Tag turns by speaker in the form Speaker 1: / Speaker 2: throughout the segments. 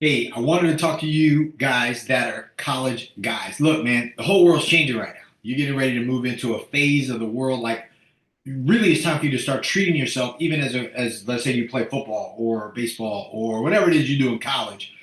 Speaker 1: Hey, I wanted to talk to you guys that are college guys. Look, man, the whole world's changing right now. You're getting ready to move into a phase of the world like really it's time for you to start treating yourself even as let's say you play football or baseball or whatever it is you do in college.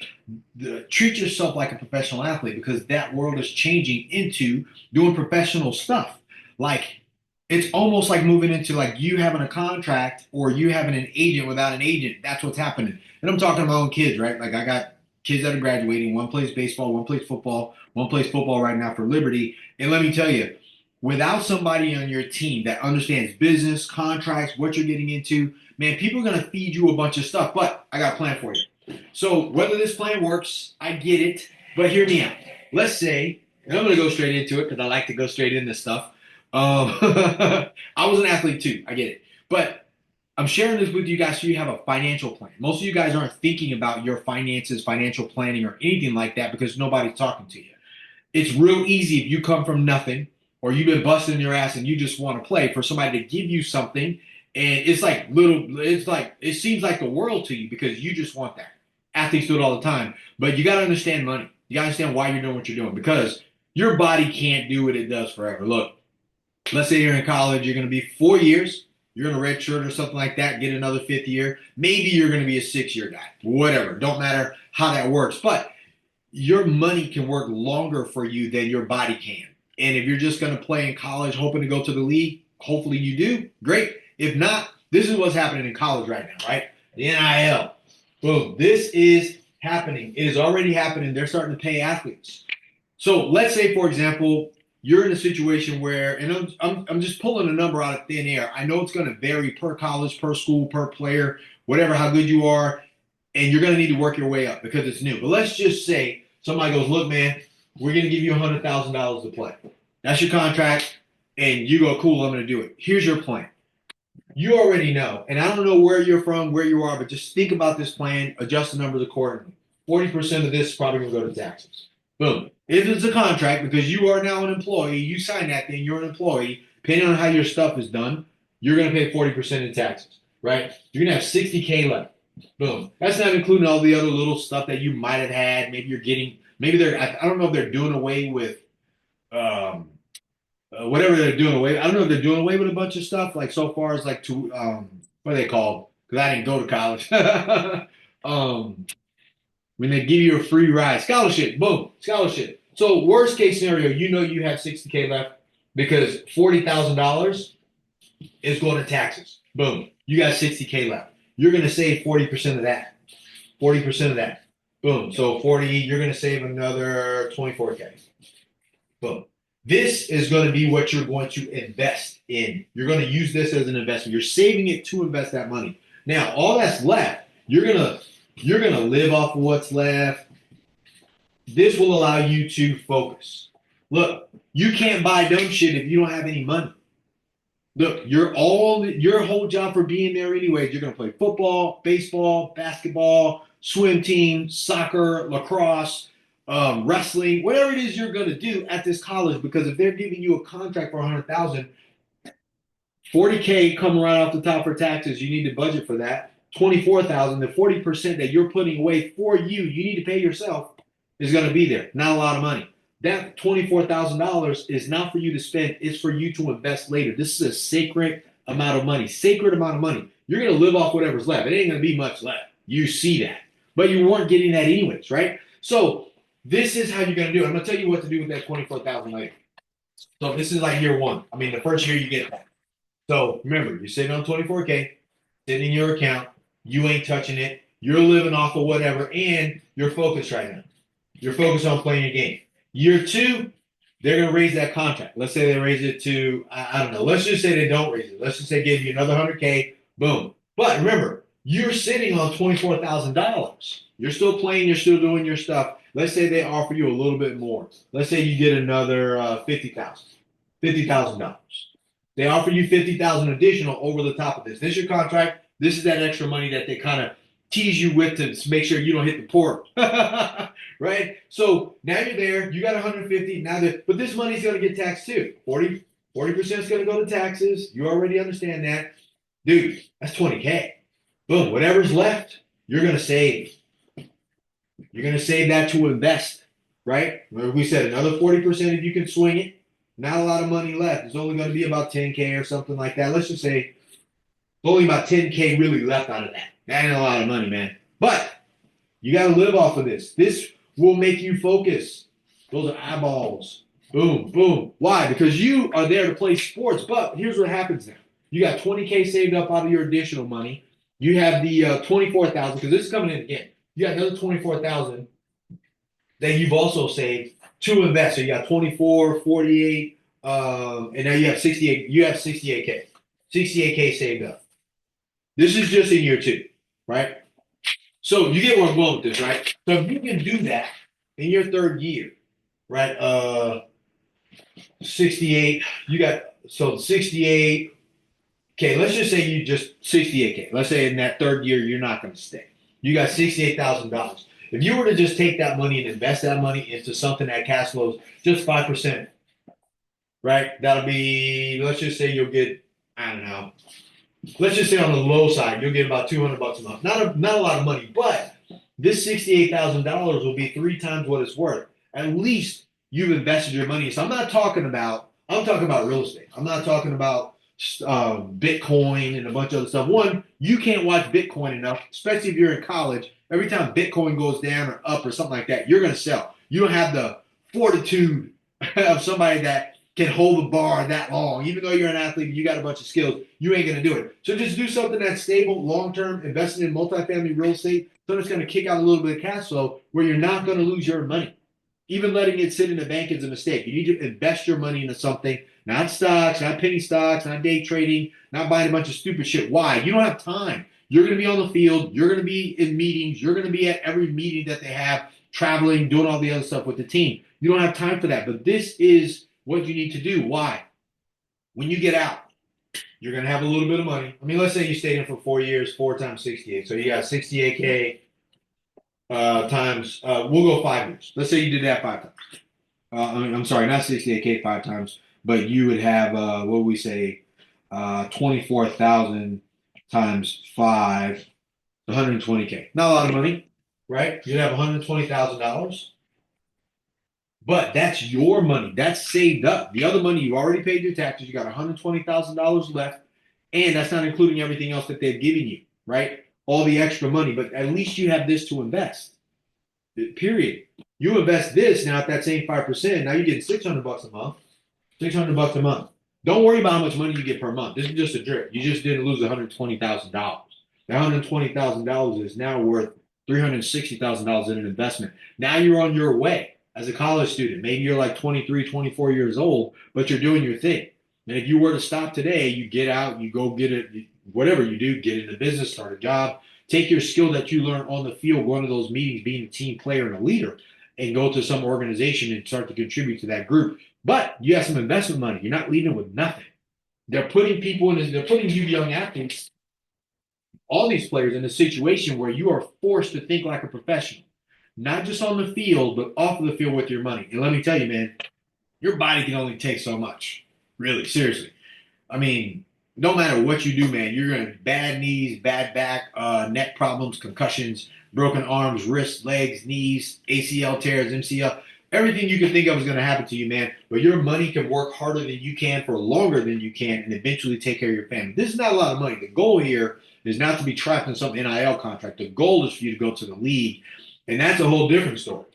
Speaker 1: Treat yourself like a professional athlete because that world is changing into doing professional stuff. Like it's almost like moving into like you having a contract or you having an agent without an agent. That's what's happening. And I'm talking to my own kids, right? Like I got kids that are graduating. One plays baseball, one plays football, one plays football right now for Liberty. And let me tell you, without somebody on your team that understands business, contracts, what you're getting into, man, people are going to feed you a bunch of stuff. But I got a plan for you. So whether this plan works, I get it, but hear me out. Let's say, and I'm going to go straight into it because I like to go straight into stuff. I was an athlete too. I get it, but I'm sharing this with you guys so you have a financial plan. Most of you guys aren't thinking about your finances, financial planning, or anything like that because nobody's talking to you. It's real easy if you come from nothing or you've been busting your ass and you just want to play for somebody to give you something. And it's like, it seems like the world to you because you just want that. Athletes do it all the time. But you got to understand money. You got to understand why you're doing what you're doing because your body can't do what it does forever. Look, let's say you're in college, you're going to be 4 years. You're in a red shirt or something like that, get another fifth year. Maybe you're going to be a 6 year guy. Whatever. Don't matter how that works. But your money can work longer for you than your body can. And if you're just going to play in college, hoping to go to the league, hopefully you do. Great. If not, this is what's happening in college right now, right? The NIL. Boom. This is happening. It is already happening. They're starting to pay athletes. So let's say, for example, you're in a situation where, and I'm just pulling a number out of thin air. I know it's going to vary per college, per school, per player, whatever, how good you are, and you're going to need to work your way up because it's new. But let's just say somebody goes, look, man, we're going to give you $100,000 to play. That's your contract, and you go, cool, I'm going to do it. Here's your plan. You already know, and I don't know where you're from, where you are, but just think about this plan, adjust the numbers accordingly. 40% of this is probably going to go to taxes. Boom. If it's a contract, because you are now an employee, you sign that thing, you're an employee, depending on how your stuff is done, you're going to pay 40% in taxes, right? You're going to have 60K left. Boom. That's not including all the other little stuff that you might have had. Maybe you're getting, maybe they're, I don't know if they're doing away with um, whatever they're doing away. I don't know if they're doing away with a bunch of stuff, like so far as like to, what are they called? Because I didn't go to college. um, when they give you a free ride, scholarship, boom, scholarship. So worst case scenario, you know you have 60K left because $40,000 is going to taxes. Boom, you got 60K left. You're going to save 40% of that. 40% of that. Boom. So 40, you're going to save another 24K. Boom. This is going to be what you're going to invest in. You're going to use this as an investment. You're saving it to invest that money. Now, all that's left, you're gonna live off of what's left. This will allow you to focus. Look, you can't buy dumb shit if you don't have any money. Look, your whole job for being there anyways. You're gonna play football, baseball, basketball, swim team, soccer, lacrosse, wrestling, whatever it is you're gonna do at this college. Because if they're giving you a contract for 100,000, 40K come right off the top for taxes. You need to budget for that. 24,000, the 40% that you're putting away for you, you need to pay yourself, is going to be there. Not a lot of money. That $24,000 is not for you to spend, it's for you to invest later. This is a sacred amount of money. Sacred amount of money. You're going to live off whatever's left. It ain't going to be much left. You see that. But you weren't getting that anyways, right? So this is how you're going to do it. I'm going to tell you what to do with that 24,000 later. So this is like year one. I mean, the first year you get that. So remember, you're sitting on 24K, sitting in your account. You ain't touching it. You're living off of whatever, and you're focused right now. You're focused on playing your game. Year two, they're going to raise that contract. Let's say they raise it to, I don't know. Let's just say they don't raise it. Let's just say give you another 100K. Boom. But remember, you're sitting on $24,000. You're still playing. You're still doing your stuff. Let's say they offer you a little bit more. Let's say you get another $50,000. They offer you 50,000 additional over the top of this. This is your contract. This is that extra money that they kind of tease you with to make sure you don't hit the portal. Right? So now you're there. You got 150. But this money's going to get taxed too. 40% is going to go to taxes. You already understand that. Dude, that's 20K. Boom. Whatever's left, you're going to save. You're You're going to save that to invest, right? Remember we said another 40% if you can swing it. Not a lot of money left. It's only going to be about 10K or something like that. Let's just say only about 10K really left out of that. That ain't a lot of money, man. But you got to live off of this. This will make you focus. Those are eyeballs. Boom, boom. Why? Because you are there to play sports. But here's what happens now. You got 20K saved up out of your additional money. You have the 24,000 because this is coming in again. You got another 24,000 that you've also saved to invest. So you got 24, 48, and now you have 68. You have 68K. 68K saved up. This is just in year two, right? So you get where I'm going with this, right? So if you can do that in your third year, right? 68, you got so 68. Okay, let's just say you just 68K. Let's say in that third year you're not going to stay. You got $68,000. If you were to just take that money and invest that money into something that cash flows just 5%, right? That'll be, let's just say you'll get, I don't know, let's just say on the low side, you'll get about $200 a month. Not a lot of money, but this $68,000 will be 3 times what it's worth. At least you've invested your money. So I'm talking about real estate. I'm not talking about Bitcoin and a bunch of other stuff. One, you can't watch Bitcoin enough, especially if you're in college. Every time Bitcoin goes down or up or something like that, you're going to sell. You don't have the fortitude of somebody that can hold the bar that long. Even though you're an athlete and you got a bunch of skills, you ain't going to do it. So just do something that's stable, long-term, investing in multifamily real estate, so it's going to kick out a little bit of cash flow where you're not going to lose your money. Even letting it sit in the bank is a mistake. You need to invest your money into something, not stocks, not penny stocks, not day trading, not buying a bunch of stupid shit. Why? You don't have time. You're going to be on the field. You're going to be in meetings. You're going to be at every meeting that they have, traveling, doing all the other stuff with the team. You don't have time for that. But this is what you need to do. Why? When you get out, you're going to have a little bit of money. I mean, let's say you stayed in for 4 years, 4 times 68. So you got 68K times, we'll go 5 years. Let's say you did that 5 times. I'm sorry, not 68K 5 times, but you would have, what would we say, 24,000 times 5, 120K. Not a lot of money, right? You'd have $120,000. But that's your money. That's saved up. The other money, you already paid your taxes. You got $120,000 left. And that's not including everything else that they've given you, right? All the extra money. But at least you have this to invest. Period. You invest this now at that same 5%. Now you're getting $600 a month. $600 a month. Don't worry about how much money you get per month. This is just a drip. You just didn't lose $120,000. That $120,000 is now worth $360,000 in an investment. Now you're on your way as a college student. Maybe you're like 23, 24 years old, but you're doing your thing. And if you were to stop today, you get out, you go get it, whatever you do, get into business, start a job, take your skill that you learn on the field, go into those meetings, being a team player and a leader, and go to some organization and start to contribute to that group. But you have some investment money. You're not leaving with nothing. They're putting they're putting you young athletes, all these players, in a situation where you are forced to think like a professional. Not just on the field, but off of the field with your money. And let me tell you, man, your body can only take so much. Really, seriously. I mean, no matter what you do, man, you're going to bad knees, bad back, neck problems, concussions, broken arms, wrists, legs, knees, ACL tears, MCL. Everything you can think of is going to happen to you, man. But your money can work harder than you can for longer than you can and eventually take care of your family. This is not a lot of money. The goal here is not to be trapped in some NIL contract. The goal is for you to go to the league. And that's a whole different story,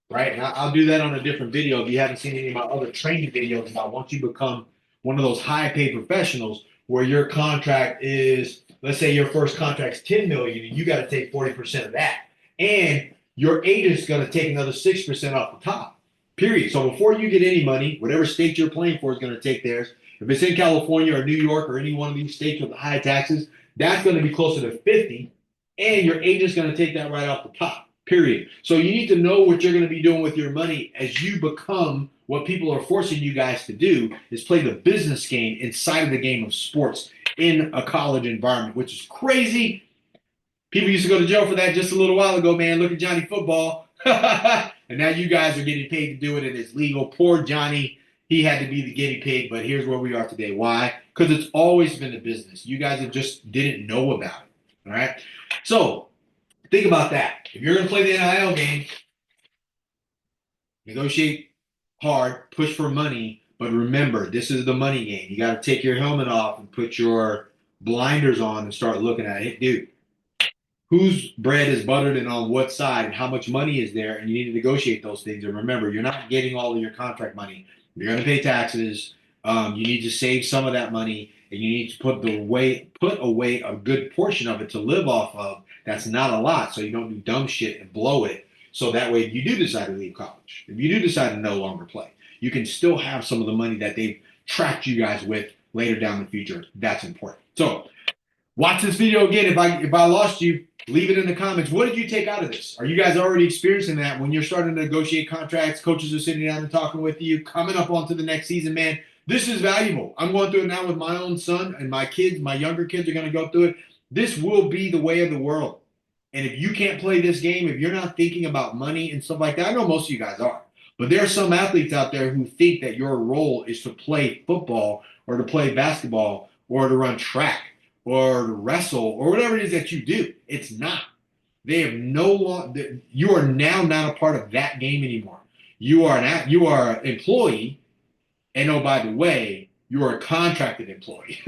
Speaker 1: right? And I'll do that on a different video. If you haven't seen any of my other training videos about once you become one of those high-paid professionals where your contract is, let's say your first contract's $10 million, and you got to take 40% of that. And your agent's going to take another 6% off the top, period. So before you get any money, whatever state you're playing for is going to take theirs. If it's in California or New York or any one of these states with the high taxes, that's going to be closer to 50, and your agent's going to take that right off the top. Period. So you need to know what you're going to be doing with your money as you become what people are forcing you guys to do is play the business game inside of the game of sports in a college environment, which is crazy. People used to go to jail for that just a little while ago, man. Look at Johnny Football. And now you guys are getting paid to do it and it's legal. Poor Johnny. He had to be the guinea pig, but here's where we are today. Why? Because it's always been a business. You guys just didn't know about it. All right? So Think about that. If you're going to play the NIL game, negotiate hard, push for money, but remember, this is the money game. You got to take your helmet off and put your blinders on and start looking at it. Dude, whose bread is buttered and on what side and how much money is there, and you need to negotiate those things. And remember, you're not getting all of your contract money. You're going to pay taxes. You need to save some of that money, and you need to put away a good portion of it to live off of. That's not a lot, so you don't do dumb shit and blow it. So that way, if you do decide to leave college, if you do decide to no longer play, you can still have some of the money that they've tracked you guys with later down the future. That's important. So watch this video again. If I lost you, leave it in the comments. What did you take out of this? Are you guys already experiencing that when you're starting to negotiate contracts? Coaches are sitting down and talking with you, coming up onto the next season, man. This is valuable. I'm going through it now with my own son, and my kids, my younger kids are going to go through it. This will be the way of the world. And if you can't play this game, if you're not thinking about money and stuff like that, I know most of you guys are. But there are some athletes out there who think that your role is to play football or to play basketball or to run track or to wrestle or whatever it is that you do. It's not. They have no longer. You are now not a part of that game anymore. You are an employee, and oh, by the way, you are a contracted employee.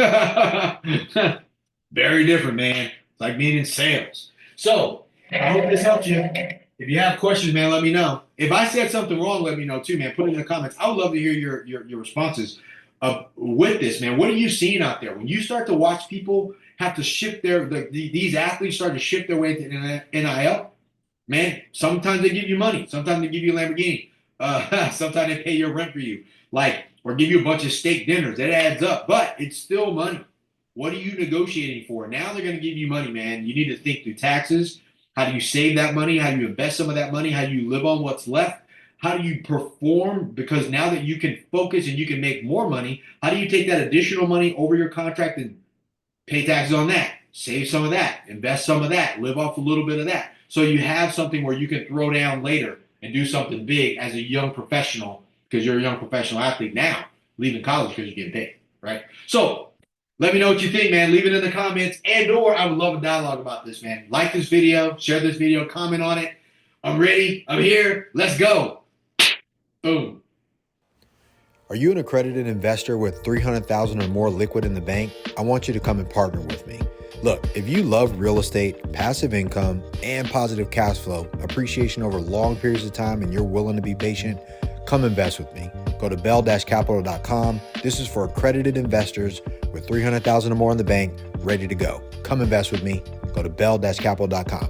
Speaker 1: Very different, man. It's like being in sales. So I hope this helps you. If you have questions, man, let me know. If I said something wrong, let me know too, man. Put it in the comments. I would love to hear your responses with this, man. What are you seeing out there when you start to watch people have to shift these athletes start to shift their way to NIL? Man, sometimes they give you money. Sometimes they give you a Lamborghini. Sometimes they pay your rent for you, or give you a bunch of steak dinners. That adds up, but it's still money. What are you negotiating for? Now they're going to give you money, man. You need to think through taxes. How do you save that money? How do you invest some of that money? How do you live on what's left? How do you perform? Because now that you can focus and you can make more money, how do you take that additional money over your contract and pay taxes on that? Save some of that. Invest some of that. Live off a little bit of that. So you have something where you can throw down later and do something big as a young professional, because you're a young professional athlete now, leaving college because you're getting paid, right? So let me know what you think, man. Leave it in the comments, or I would love a dialogue about this, man. Like this video, share this video, comment on it. I'm ready. I'm here. Let's go. Boom.
Speaker 2: Are you an accredited investor with $300,000 or more liquid in the bank? I want you to come and partner with me. Look, if you love real estate, passive income, and positive cash flow, appreciation over long periods of time, and you're willing to be patient, come invest with me. Go to bell-capital.com. This is for accredited investors with $300,000 or more in the bank, ready to go. Come invest with me. Go to bell-capital.com.